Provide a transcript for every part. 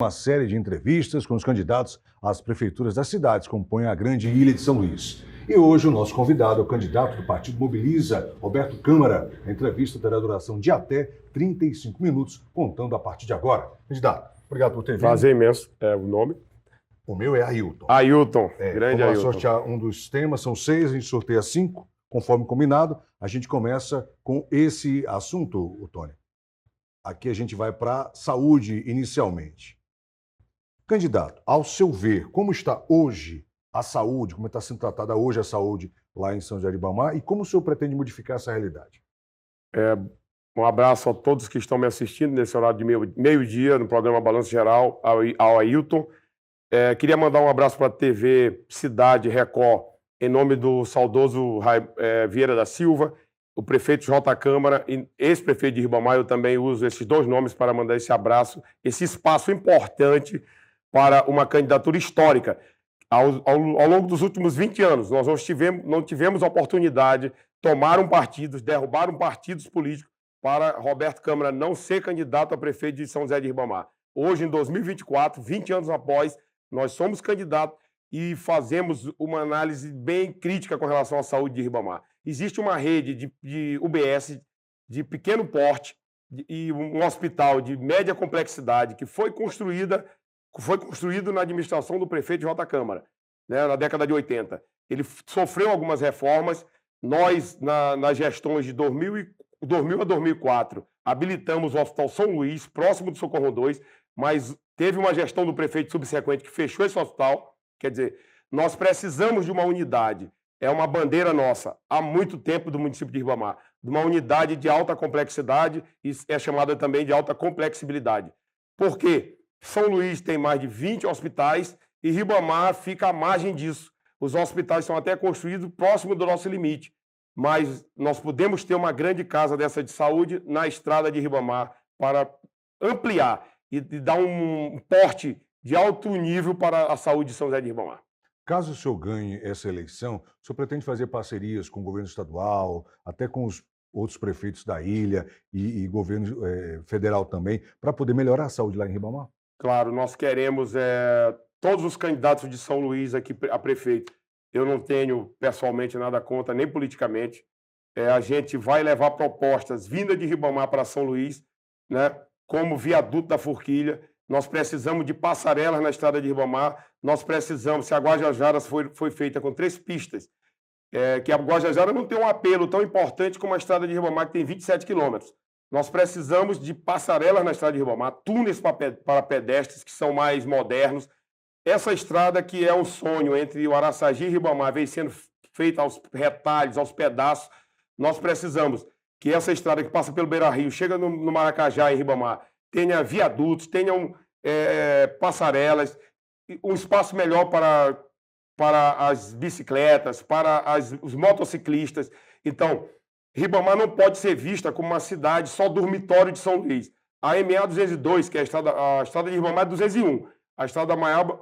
Uma série de entrevistas com os candidatos às prefeituras das cidades que compõem a grande ilha de São Luís. E hoje o nosso convidado é o candidato do Partido Mobiliza, Roberto Câmara. A entrevista terá duração de até 35 minutos, contando a partir de agora. Candidato, obrigado por ter vindo. Prazer imenso. É o nome? O meu é Ailton. Ailton, grande Vamos Ailton. sortear um dos temas, são 6, a gente sorteia 5, conforme combinado. A gente começa com esse assunto, Tony. Aqui a gente vai para saúde inicialmente. Candidato, ao seu ver, como está hoje a saúde, como está sendo tratada hoje a saúde lá em São José de Ribamar e como o senhor pretende modificar essa realidade? Um abraço a todos que estão me assistindo nesse horário de meio-dia no programa Balanço Geral, ao Ailton. Queria mandar um abraço para a TV Cidade Record, em nome do saudoso Vieira da Silva, o prefeito J. Câmara e ex-prefeito de Ribamar. Eu também uso esses dois nomes para mandar esse abraço, esse espaço importante para uma candidatura histórica. Ao longo dos últimos 20 anos, nós não tivemos oportunidade, tomaram partidos, derrubaram partidos políticos para Roberto Câmara não ser candidato a prefeito de São José de Ribamar. Hoje, em 2024, 20 anos após, nós somos candidatos e fazemos uma análise bem crítica com relação à saúde de Ribamar. Existe uma rede de UBS de pequeno porte e um hospital de média complexidade que foi construído na administração do prefeito J. Câmara, né, na década de 80. Ele sofreu algumas reformas. Nós, nas gestões de 2000 a 2004, habilitamos o Hospital São Luís, próximo do Socorro 2, mas teve uma gestão do prefeito subsequente que fechou esse hospital. Quer dizer, nós precisamos de uma unidade. É uma bandeira nossa, há muito tempo, do município de Ribamar, de uma unidade de alta complexidade e é chamada também de alta complexibilidade. Por quê? São Luís tem mais de 20 hospitais e Ribamar fica à margem disso. Os hospitais são até construídos próximo do nosso limite, mas nós podemos ter uma grande casa dessa de saúde na estrada de Ribamar para ampliar e dar um porte de alto nível para a saúde de São José de Ribamar. Caso o senhor ganhe essa eleição, o senhor pretende fazer parcerias com o governo estadual, até com os outros prefeitos da ilha e governo federal também, para poder melhorar a saúde lá em Ribamar? Claro, nós queremos todos os candidatos de São Luís aqui a prefeito. Eu não tenho pessoalmente nada contra, nem politicamente. A gente vai levar propostas vindas de Ribamar para São Luís, né, como viaduto da Forquilha. Nós precisamos de passarelas na estrada de Ribamar. Nós precisamos, se a Guajajaras foi feita com 3 pistas, que a Guajajara não tem um apelo tão importante como a estrada de Ribamar, que tem 27 quilômetros. Nós precisamos de passarelas na estrada de Ribamar, túneis para pedestres que são mais modernos. Essa estrada que é um sonho entre o Araçagi e Ribamar, vem sendo feita aos retalhos, aos pedaços. Nós precisamos que essa estrada que passa pelo Beira-Rio, chega no Maracajá, em Ribamar, tenha viadutos, tenham passarelas, um espaço melhor para as bicicletas, para os motociclistas. Então, Ribamar não pode ser vista como uma cidade só dormitório de São Luís. A MA 202, que é a estrada de Ribamar, é 201. A estrada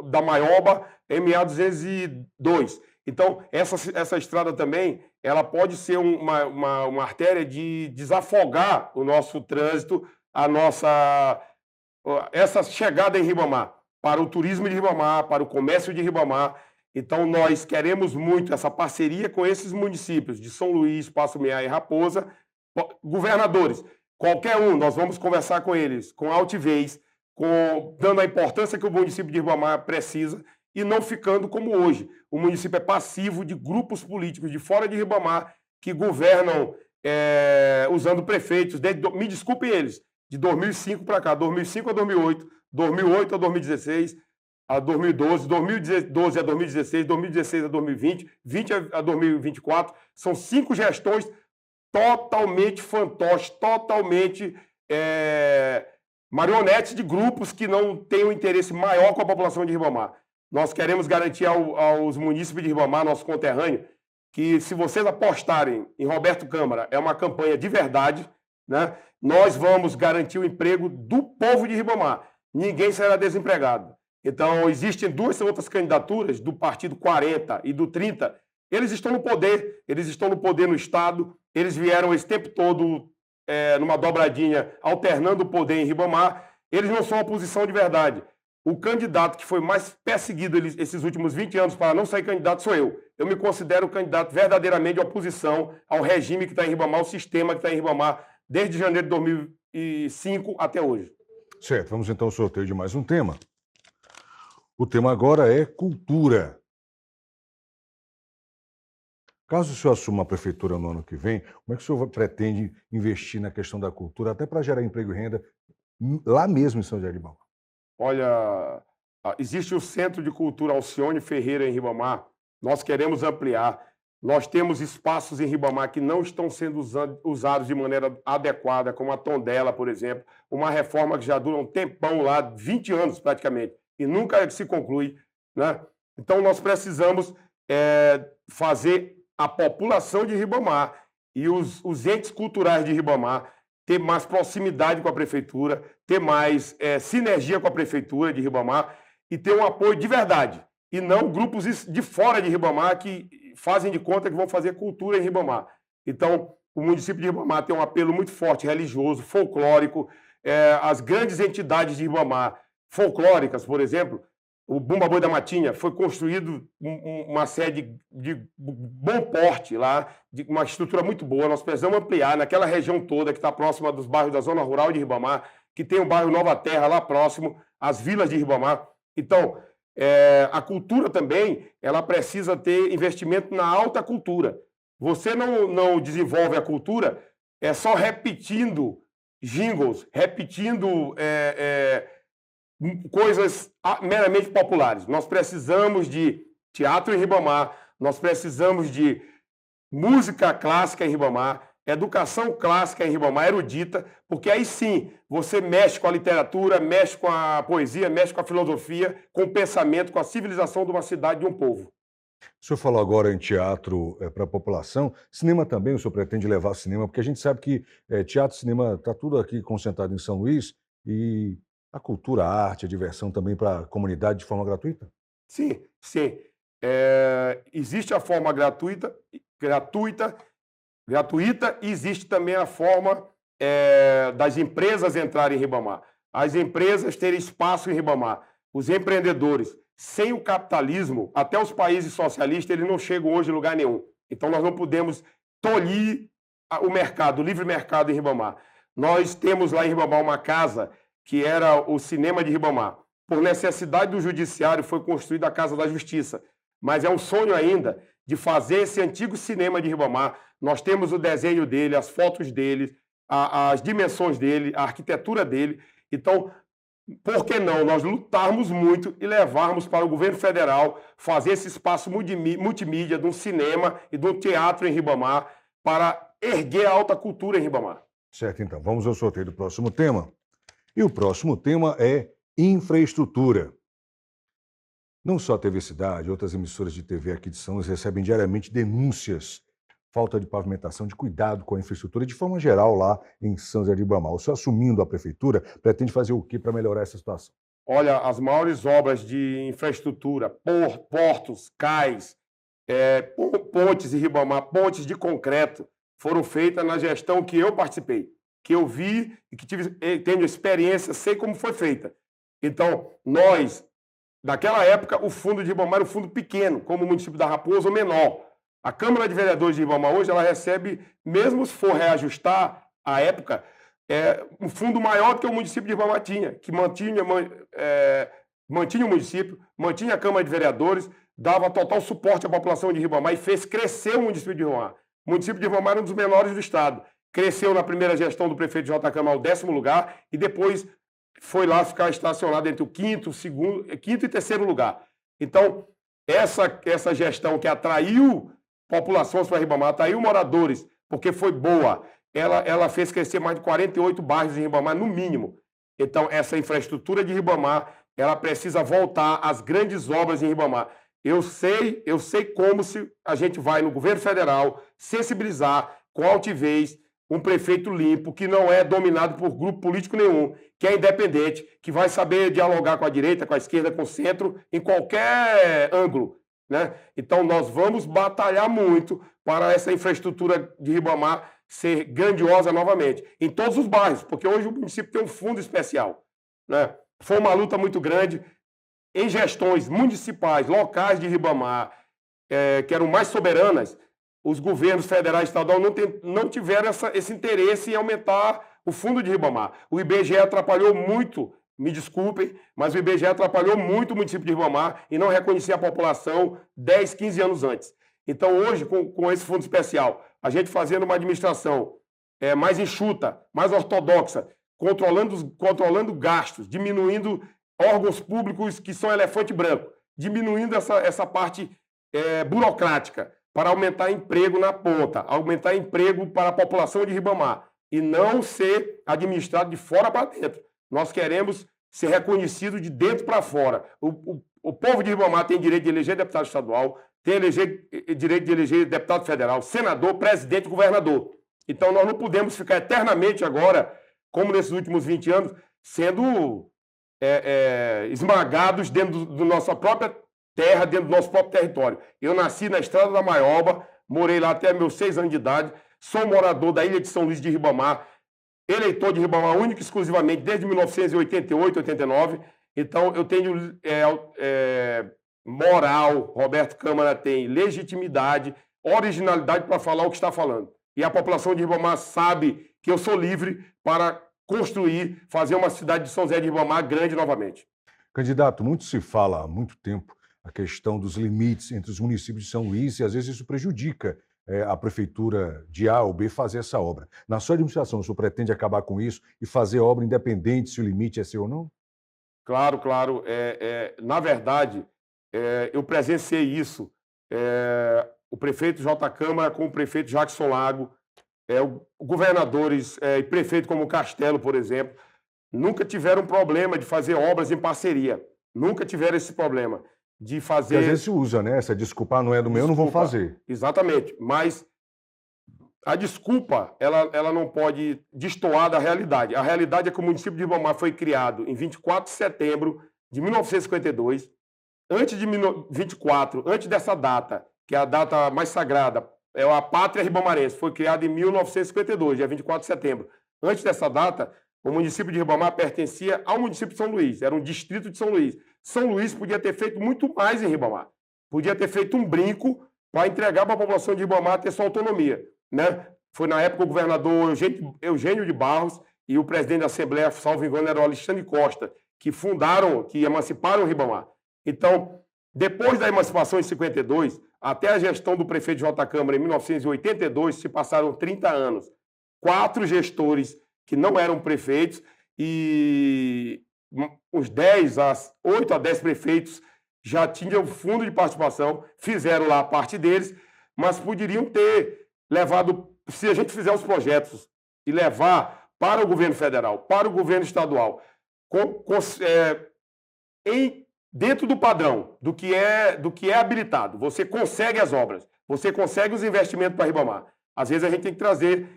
da Maioba é MA 202. Então, essa estrada também, ela pode ser uma artéria de desafogar o nosso trânsito, essa chegada em Ribamar, para o turismo de Ribamar, para o comércio de Ribamar. Então, nós queremos muito essa parceria com esses municípios de São Luís, Passo Meá e Raposa. Governadores, qualquer um, nós vamos conversar com eles, com altivez, dando a importância que o município de Ribamar precisa e não ficando como hoje. O município é passivo de grupos políticos de fora de Ribamar que governam usando prefeitos, me desculpem eles, de 2005 para cá, 2005 a 2008, 2008 a 2016, a 2012, 2012 a 2016, 2016 a 2020, 20 a 2024. São 5 gestões totalmente fantoches, totalmente marionetes de grupos que não têm um interesse maior com a população de Ribamar. Nós queremos garantir aos munícipes de Ribamar, nosso conterrâneo, que se vocês apostarem em Roberto Câmara, é uma campanha de verdade, né? Nós vamos garantir o emprego do povo de Ribamar. Ninguém será desempregado. Então, existem 2 outras candidaturas, do Partido 40 e do 30. Eles estão no poder no Estado. Eles vieram esse tempo todo numa dobradinha, alternando o poder em Ribamar. Eles não são oposição de verdade. o candidato que foi mais perseguido esses últimos 20 anos para não sair candidato sou eu. Eu me considero candidato verdadeiramente de oposição ao regime que está em Ribamar, ao sistema que está em Ribamar, desde janeiro de 2005 até hoje. Certo, vamos então ao sorteio de mais um tema. O tema agora é cultura. Caso o senhor assuma a prefeitura no ano que vem, como é que o senhor pretende investir na questão da cultura, até para gerar emprego e renda lá mesmo em São José de Ribamar? Olha, existe o Centro de Cultura Alcione Ferreira em Ribamar. Nós queremos ampliar. Nós temos espaços em Ribamar que não estão sendo usados de maneira adequada, como a Tondela, por exemplo. Uma reforma que já dura um tempão lá, 20 anos praticamente, e nunca se conclui, né? Então, nós precisamos fazer a população de Ribamar e os entes culturais de Ribamar ter mais proximidade com a prefeitura, ter mais sinergia com a prefeitura de Ribamar e ter um apoio de verdade. E não grupos de fora de Ribamar que fazem de conta que vão fazer cultura em Ribamar. Então, o município de Ribamar tem um apelo muito forte, religioso, folclórico. As grandes entidades de Ribamar, folclóricas, por exemplo, o Bumba Boi da Matinha, foi construído uma sede de bom porte lá, de uma estrutura muito boa. Nós precisamos ampliar naquela região toda que está próxima dos bairros da zona rural de Ribamar, que tem o bairro Nova Terra lá próximo, as vilas de Ribamar. Então, a cultura também, ela precisa ter investimento na alta cultura. Você não desenvolve a cultura só repetindo jingles, repetindo coisas meramente populares. Nós precisamos de teatro em Ribamar, nós precisamos de música clássica em Ribamar, educação clássica em Ribamar, erudita, porque aí sim você mexe com a literatura, mexe com a poesia, mexe com a filosofia, com o pensamento, com a civilização de uma cidade, de um povo. O senhor falou agora em teatro para a população. Cinema também, o senhor pretende levar cinema? Porque a gente sabe que teatro e cinema está tudo aqui concentrado em São Luís e a cultura, a arte, a diversão também para a comunidade de forma gratuita? Sim, sim. Existe a forma gratuita e existe também a forma das empresas entrarem em Ribamar. As empresas terem espaço em Ribamar. Os empreendedores, sem o capitalismo, até os países socialistas, eles não chegam hoje em lugar nenhum. Então, nós não podemos tolir o mercado, o livre mercado em Ribamar. Nós temos lá em Ribamar uma casa que era o cinema de Ribamar. Por necessidade do judiciário, foi construída a Casa da Justiça. Mas é um sonho ainda de fazer esse antigo cinema de Ribamar. Nós temos o desenho dele, as fotos dele, as dimensões dele, a arquitetura dele. Então, por que não nós lutarmos muito e levarmos para o governo federal fazer esse espaço multimídia de um cinema e de um teatro em Ribamar para erguer a alta cultura em Ribamar? Certo, então. Vamos ao sorteio do próximo tema. E o próximo tema é infraestrutura. Não só a TV Cidade, outras emissoras de TV aqui de São Luís recebem diariamente denúncias, falta de pavimentação, de cuidado com a infraestrutura, de forma geral lá em São José de Ribamar. O senhor assumindo a prefeitura, pretende fazer o que para melhorar essa situação? Olha, as maiores obras de infraestrutura, portos, cais, pontes em Ribamar, pontes de concreto, foram feitas na gestão que eu participei, que eu vi e que tenho experiência, sei como foi feita. Então, naquela época, o fundo de Ribamar era um fundo pequeno, como o município da Raposa, ou menor. A Câmara de Vereadores de Ribamar hoje, ela recebe, mesmo se for reajustar a época, um fundo maior do que o município de Ribamar tinha, que mantinha o município, mantinha a Câmara de Vereadores, dava total suporte à população de Ribamar e fez crescer o município de Ribamar. O município de Ribamar era um dos menores do estado. Cresceu na primeira gestão do prefeito J. Câmara ao 10º lugar e depois foi lá ficar estacionado entre o quinto e terceiro lugar. Então, essa gestão que atraiu populações para Ribamar, atraiu moradores, porque foi boa, ela fez crescer mais de 48 bairros em Ribamar, no mínimo. Então, essa infraestrutura de Ribamar, ela precisa voltar às grandes obras em Ribamar. Eu sei como se a gente vai no governo federal sensibilizar com altivez um prefeito limpo, que não é dominado por grupo político nenhum, que é independente, que vai saber dialogar com a direita, com a esquerda, com o centro, em qualquer ângulo, né? Então, nós vamos batalhar muito para essa infraestrutura de Ribamar ser grandiosa novamente, em todos os bairros, porque hoje o município tem um fundo especial, né? foi uma luta muito grande em gestões municipais, locais de Ribamar, que eram mais soberanas. Os governos federais e estaduais não tiveram esse interesse em aumentar o fundo de Ribamar. O IBGE atrapalhou muito, me desculpem, mas o IBGE atrapalhou muito o município de Ribamar e não reconhecia a população 10, 15 anos antes. Então, hoje, com esse fundo especial, a gente fazendo uma administração mais enxuta, mais ortodoxa, controlando gastos, diminuindo órgãos públicos que são elefante branco, diminuindo essa parte burocrática, para aumentar emprego na ponta, aumentar emprego para a população de Ribamar e não ser administrado de fora para dentro. Nós queremos ser reconhecido de dentro para fora. O povo de Ribamar tem direito de eleger deputado estadual, tem direito de eleger deputado federal, senador, presidente, governador. Então nós não podemos ficar eternamente agora, como nesses últimos 20 anos, sendo esmagados dentro da nossa própria terra, dentro do nosso próprio território. Eu nasci na Estrada da Maioba, morei lá até meus 6 anos de idade, sou morador da ilha de São Luís de Ribamar, eleitor de Ribamar único e exclusivamente desde 1988, 89. Então, eu tenho moral, Roberto Câmara tem legitimidade, originalidade para falar o que está falando. E a população de Ribamar sabe que eu sou livre para construir, fazer uma cidade de São José de Ribamar grande novamente. Candidato, muito se fala há muito tempo a questão dos limites entre os municípios de São Luís e às vezes isso prejudica a prefeitura de A ou B fazer essa obra. Na sua administração, o senhor pretende acabar com isso e fazer obra independente se o limite é seu ou não? Claro, claro. Na verdade, eu presenciei isso. O prefeito J. Câmara com o prefeito Jackson Lago, governadores e prefeito como Castelo, por exemplo, nunca tiveram problema de fazer obras em parceria. Nunca tiveram esse problema de fazer... Porque às vezes se usa, né? Essa desculpa não é do meu, eu não vou fazer. Exatamente. Mas a desculpa, ela não pode destoar da realidade. A realidade é que o município de Ribamar foi criado em 24 de setembro de 1952. Antes de 24, antes dessa data, que é a data mais sagrada, é a Pátria Ribamarense, foi criada em 1952, dia 24 de setembro. Antes dessa data, o município de Ribamar pertencia ao município de São Luís, era um distrito de São Luís. São Luís podia ter feito muito mais em Ribamar. Podia ter feito um brinco para entregar para a população de Ribamar ter sua autonomia, né? Foi na época o governador Eugênio de Barros e o presidente da Assembleia, salvo engano, era o Alexandre Costa, que emanciparam Ribamar. Então, depois da emancipação em 52, até a gestão do prefeito J. Câmara em 1982, se passaram 30 anos. 4 gestores que não eram prefeitos e uns 8 a 10 prefeitos já tinham fundo de participação, fizeram lá a parte deles, mas poderiam ter levado, se a gente fizer os projetos e levar para o governo federal, para o governo estadual, dentro do padrão, do que é habilitado, você consegue as obras, você consegue os investimentos para Ribamar. Às vezes a gente tem que trazer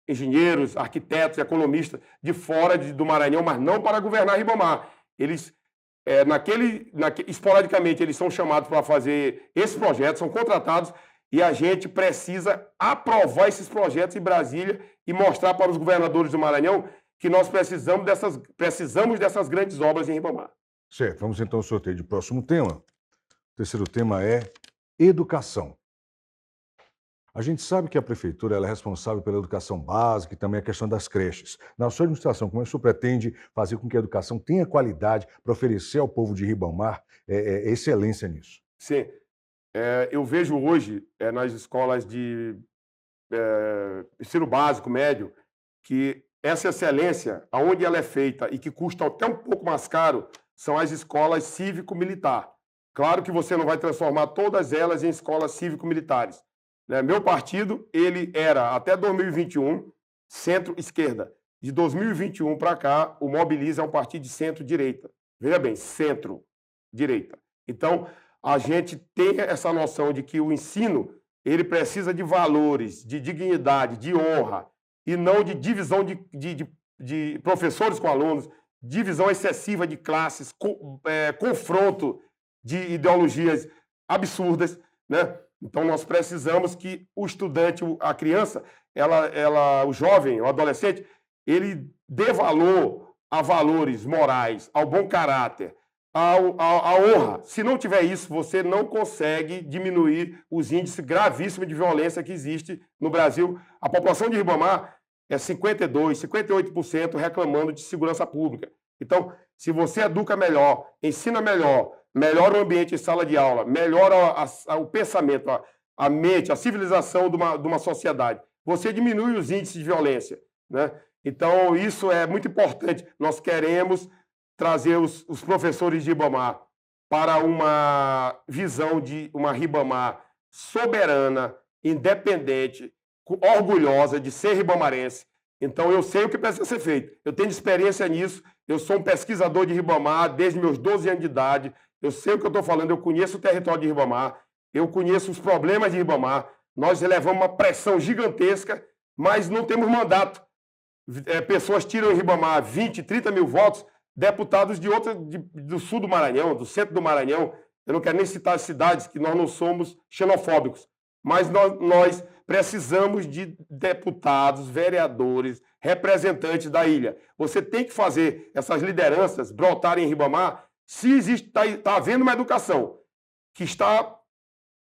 engenheiros, arquitetos, economistas de fora do Maranhão, mas não para governar Ribamar. Eles, esporadicamente, eles são chamados para fazer esses projetos, são contratados, e a gente precisa aprovar esses projetos em Brasília e mostrar para os governadores do Maranhão que nós precisamos dessas grandes obras em Ribamar. Certo, vamos então ao sorteio de próximo tema. O terceiro tema é educação. A gente sabe que a prefeitura ela é responsável pela educação básica e também a questão das creches. Na sua administração, como é que o senhor pretende fazer com que a educação tenha qualidade para oferecer ao povo de Ribamar excelência nisso? Sim. Eu vejo hoje nas escolas de ensino básico, médio, que essa excelência, aonde ela é feita e que custa até um pouco mais caro, são as escolas cívico-militar. Claro que você não vai transformar todas elas em escolas cívico-militares. Meu partido, ele era, até 2021, centro-esquerda. De 2021 para cá, o Mobiliza é um partido de centro-direita. Veja bem, centro-direita. Então, a gente tem essa noção de que o ensino ele precisa de valores, de dignidade, de honra, e não de divisão de professores com alunos, divisão excessiva de classes, confronto de ideologias absurdas, né? Então, nós precisamos que o estudante, a criança, o jovem, o adolescente, ele dê valor a valores morais, ao bom caráter, à honra. Se não tiver isso, você não consegue diminuir os índices gravíssimos de violência que existe no Brasil. A população de Ribamar é 52%, 58% reclamando de segurança pública. Então, se você educa melhor, ensina melhor, melhora o ambiente em sala de aula, melhora o pensamento, a mente, a civilização de uma sociedade, você diminui os índices de violência, né? Então, isso é muito importante. Nós queremos trazer os professores de Ribamar para uma visão de uma Ribamar soberana, independente, orgulhosa de ser ribamarense. Então, eu sei o que precisa ser feito. Eu tenho experiência nisso. Eu sou um pesquisador de Ribamar desde meus 12 anos de idade. Eu sei o que eu estou falando. Eu conheço o território de Ribamar. Eu conheço os problemas de Ribamar. Nós elevamos uma pressão gigantesca, mas não temos mandato. Pessoas tiram em Ribamar 20, 30 mil votos, deputados do sul do Maranhão, do centro do Maranhão. Eu não quero nem citar as cidades, que nós não somos xenofóbicos, mas nós precisamos de deputados, vereadores, representantes da ilha. Você tem que fazer essas lideranças brotarem em Ribamar se está havendo uma educação que está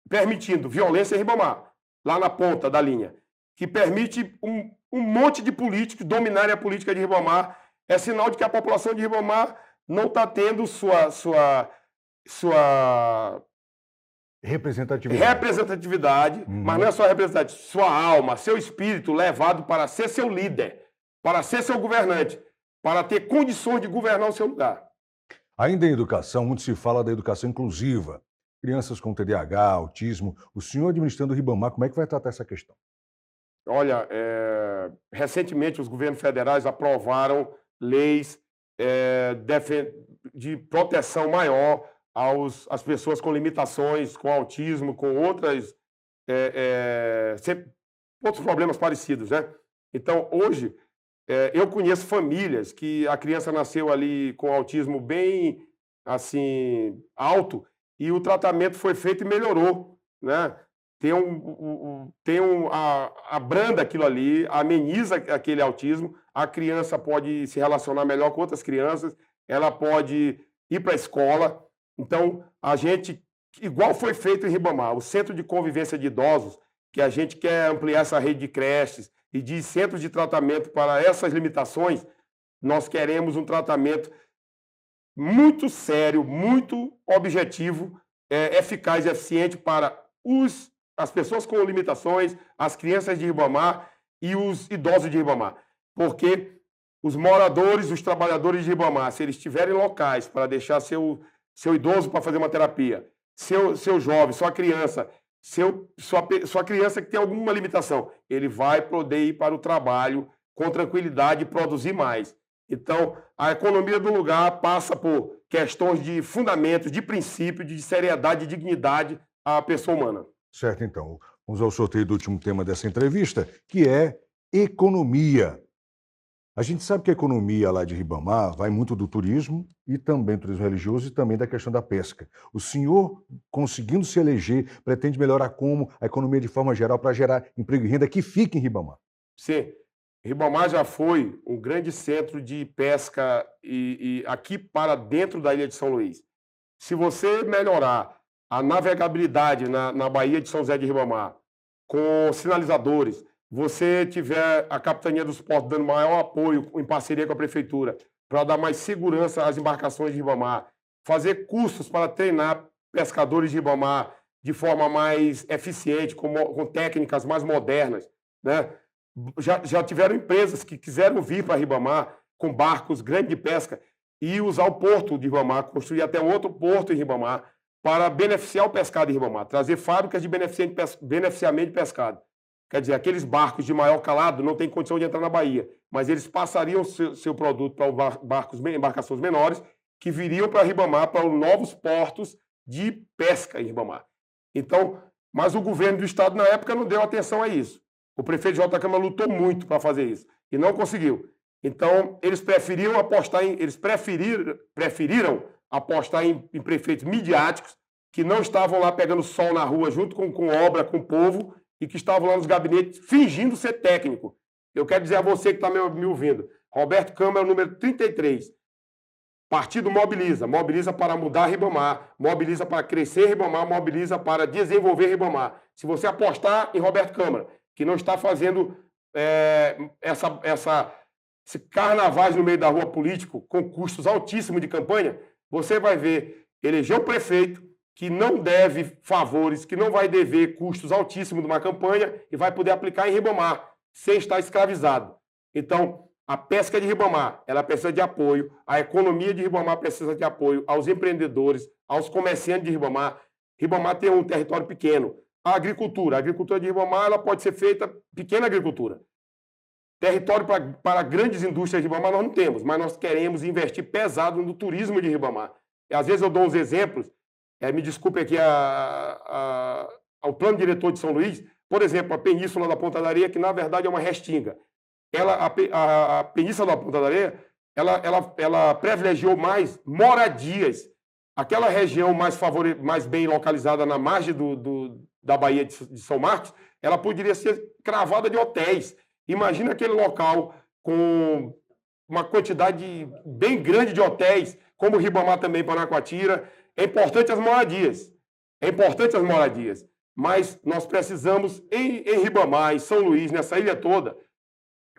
permitindo violência em Ribamar, lá na ponta da linha, que permite um monte de políticos dominarem a política de Ribamar. É sinal de que a população de Ribamar não está tendo sua representatividade, mas não é só representatividade, sua alma, seu espírito levado para ser seu líder, para ser seu governante, para ter condições de governar o seu lugar. Ainda em educação, muito se fala da educação inclusiva. Crianças com TDAH, autismo. O senhor administrando o Ribamar, como é que vai tratar essa questão? Olha, recentemente os governos federais aprovaram leis de proteção maior às pessoas com limitações, com autismo, com outros problemas parecidos, né? Então, hoje, eu conheço famílias que a criança nasceu ali com autismo bem, assim, alto, e o tratamento foi feito e melhorou, né? Abranda aquilo ali, ameniza aquele autismo, a criança pode se relacionar melhor com outras crianças, ela pode ir para a escola. Então, a gente, igual foi feito em Ribamar, o Centro de Convivência de Idosos, que a gente quer ampliar essa rede de creches e de centros de tratamento para essas limitações, nós queremos um tratamento muito sério, muito objetivo, eficaz e eficiente para as pessoas com limitações, as crianças de Ribamar e os idosos de Ribamar. Porque os moradores, os trabalhadores de Ribamar, se eles tiverem locais para deixar seu idoso para fazer uma terapia, seu jovem, sua criança, sua criança que tem alguma limitação, ele vai poder ir para o trabalho com tranquilidade e produzir mais. Então, a economia do lugar passa por questões de fundamentos, de princípio, de seriedade e dignidade à pessoa humana. Certo, então. Vamos ao sorteio do último tema dessa entrevista, que é economia. A gente sabe que a economia lá de Ribamar vai muito do turismo e também do turismo religioso e também da questão da pesca. O senhor, conseguindo se eleger, pretende melhorar como a economia de forma geral para gerar emprego e renda que fique em Ribamar? Sim. Ribamar já foi um grande centro de pesca e aqui para dentro da Ilha de São Luís. Se você melhorar a navegabilidade na Baía de São José de Ribamar, com sinalizadores, você tiver a Capitania dos Portos dando maior apoio em parceria com a Prefeitura para dar mais segurança às embarcações de Ribamar, fazer cursos para treinar pescadores de Ribamar de forma mais eficiente, com técnicas mais modernas, né? Já tiveram empresas que quiseram vir para Ribamar com barcos grandes de pesca e usar o porto de Ribamar, construir até outro porto em Ribamar para beneficiar o pescado em Ribamar, trazer fábricas de beneficiamento de pescado. Quer dizer, aqueles barcos de maior calado não têm condição de entrar na Bahia, mas eles passariam seu produto para embarcações menores que viriam para Ribamar, para os novos portos de pesca em Ribamar. Então, mas o governo do estado na época não deu atenção a isso. O prefeito J. Câmara lutou muito para fazer isso e não conseguiu. Então, eles preferiram apostar em prefeitos midiáticos que não estavam lá pegando sol na rua junto com obra, com o povo e que estavam lá nos gabinetes fingindo ser técnico. Eu quero dizer a você que está me ouvindo, Roberto Câmara, número 33. Partido mobiliza. Mobiliza para mudar Ribamar. Mobiliza para crescer Ribamar. Mobiliza para desenvolver Ribamar. Se você apostar em Roberto Câmara, que não está fazendo esse carnavais no meio da rua político com custos altíssimos de campanha, você vai ver eleger um prefeito que não deve favores, que não vai dever custos altíssimos de uma campanha e vai poder aplicar em Ribamar, sem estar escravizado. Então, a pesca de Ribamar, ela precisa de apoio, a economia de Ribamar precisa de apoio aos empreendedores, aos comerciantes de Ribamar. Ribamar tem um território pequeno. A agricultura de Ribamar, ela pode ser feita pequena agricultura. Território para grandes indústrias de Ribamar nós não temos, mas nós queremos investir pesado no turismo de Ribamar. E, às vezes eu dou uns exemplos, me desculpe aqui ao plano diretor de São Luís, por exemplo, a Península da Ponta da Areia, que na verdade é uma restinga. A Península da Ponta da Areia, ela privilegiou mais moradias. Aquela região mais bem localizada na margem da Baía de São Marcos, ela poderia ser cravada de hotéis. Imagina aquele local com uma quantidade bem grande de hotéis, como Ribamar também, Panacoatira. É importante as moradias. Mas nós precisamos, em Ribamar, em São Luís, nessa ilha toda,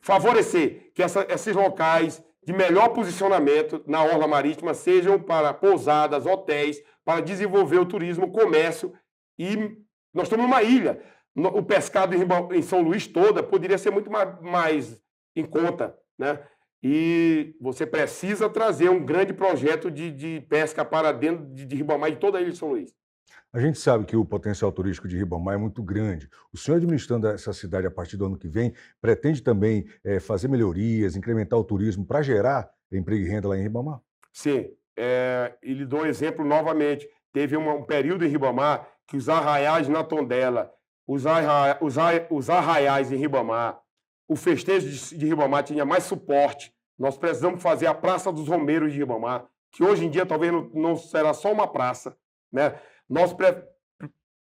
favorecer que esses locais de melhor posicionamento na orla marítima sejam para pousadas, hotéis, para desenvolver o turismo, o comércio. E nós estamos numa ilha. O pescado em São Luís toda poderia ser muito mais em conta, né? E você precisa trazer um grande projeto de pesca para dentro de Ribamar e de toda a ilha de São Luís. A gente sabe que o potencial turístico de Ribamar é muito grande. O senhor, administrando essa cidade a partir do ano que vem, pretende também fazer melhorias, incrementar o turismo para gerar emprego e renda lá em Ribamar? Sim. E lhe dou um exemplo novamente. Teve um período em Ribamar que os arraiais na Tondela, os arraiais em Ribamar, o festejo de Ribamar tinha mais suporte. Nós precisamos fazer a Praça dos Romeiros de Ribamar, que hoje em dia talvez não será só uma praça, né? Nós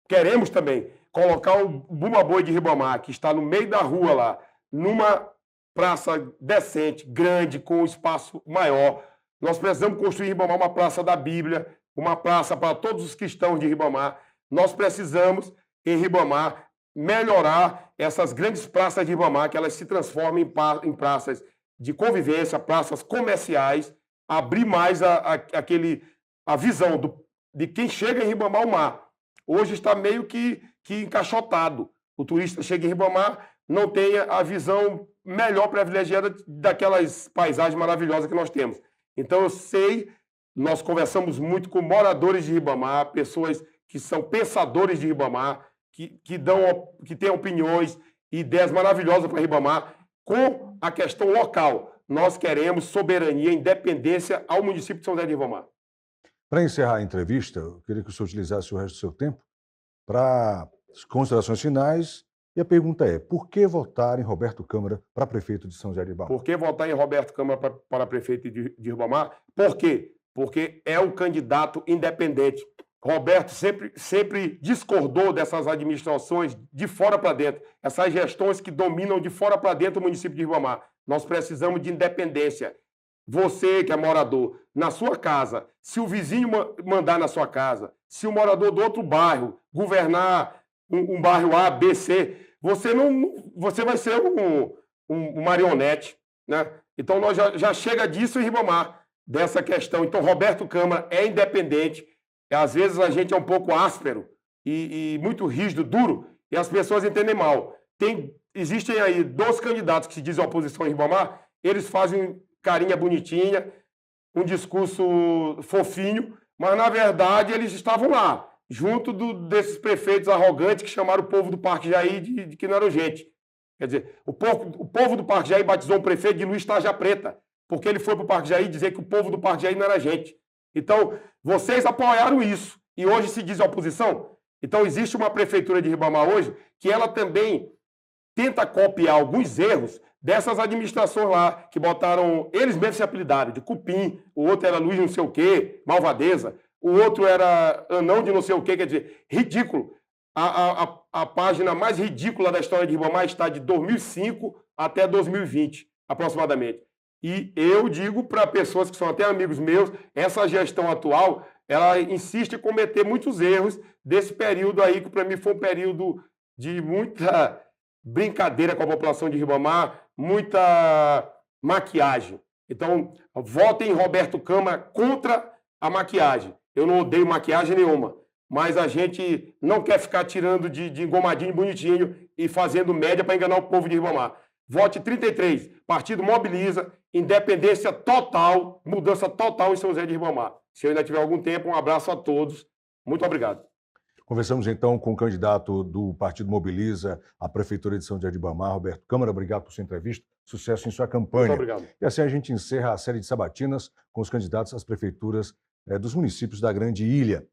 queremos também colocar o Bumba Boi de Ribamar, que está no meio da rua lá, numa praça decente, grande, com um espaço maior. Nós precisamos construir em Ribamar uma praça da Bíblia, uma praça para todos os cristãos de Ribamar. Nós precisamos, em Ribamar, melhorar essas grandes praças de Ribamar, que elas se transformem em praças de convivência, praças comerciais, abrir mais a visão de quem chega em Ribamar ao mar. Hoje está meio que encaixotado. O turista chega em Ribamar, não tem a visão melhor privilegiada daquelas paisagens maravilhosas que nós temos. Então, eu sei, nós conversamos muito com moradores de Ribamar, pessoas que são pensadores de Ribamar, que têm opiniões e ideias maravilhosas para Ribamar, com a questão local. Nós queremos soberania, independência ao município de São José de Ribamar. Para encerrar a entrevista, eu queria que o senhor utilizasse o resto do seu tempo para as considerações finais. E a pergunta é, por que votar em Roberto Câmara para prefeito de São José de Ribamar? Por que votar em Roberto Câmara para prefeito de Ribamar? Por quê? Porque é um candidato independente. Roberto sempre discordou dessas administrações de fora para dentro, essas gestões que dominam de fora para dentro o município de Ribamar. Nós precisamos de independência. Você que é morador, na sua casa, se o vizinho mandar na sua casa, se o morador do outro bairro governar um bairro A, B, C, você vai ser um marionete, né? Então, nós já chega disso em Ribamar, dessa questão. Então, Roberto Câmara é independente. Às vezes a gente é um pouco áspero e muito rígido, duro, e as pessoas entendem mal. Existem aí 2 candidatos que se dizem oposição em Ribamar, eles fazem carinha bonitinha, um discurso fofinho, mas na verdade eles estavam lá, junto desses prefeitos arrogantes que chamaram o povo do Parque Jaí de que não era gente. Quer dizer, o povo do Parque Jaí batizou um prefeito de Luiz Tarja Preta, porque ele foi para o Parque Jaí dizer que o povo do Parque Jaí não era gente. Então, vocês apoiaram isso e hoje se diz oposição. Então, existe uma prefeitura de Ribamar hoje que ela também tenta copiar alguns erros dessas administrações lá, que botaram, eles mesmos se apelidaram, de cupim, o outro era Luiz não sei o quê, malvadeza, o outro era anão de não sei o quê, quer dizer, ridículo. A página mais ridícula da história de Ribamar está de 2005 até 2020, aproximadamente. E eu digo para pessoas que são até amigos meus, essa gestão atual, ela insiste em cometer muitos erros desse período aí, que para mim foi um período de muita brincadeira com a população de Ribamar, muita maquiagem. Então, votem em Roberto Câmara contra a maquiagem. Eu não odeio maquiagem nenhuma, mas a gente não quer ficar tirando de engomadinho bonitinho e fazendo média para enganar o povo de Ribamar. Vote 33, partido mobiliza, independência total, mudança total em São José de Ribamar. Se eu ainda tiver algum tempo, um abraço a todos. Muito obrigado. Conversamos então com o candidato do Partido Mobiliza à Prefeitura de São José de Ribamar, Roberto Câmara. Obrigado por sua entrevista. Sucesso em sua campanha. Muito obrigado. E assim a gente encerra a série de sabatinas com os candidatos às prefeituras dos municípios da Grande Ilha.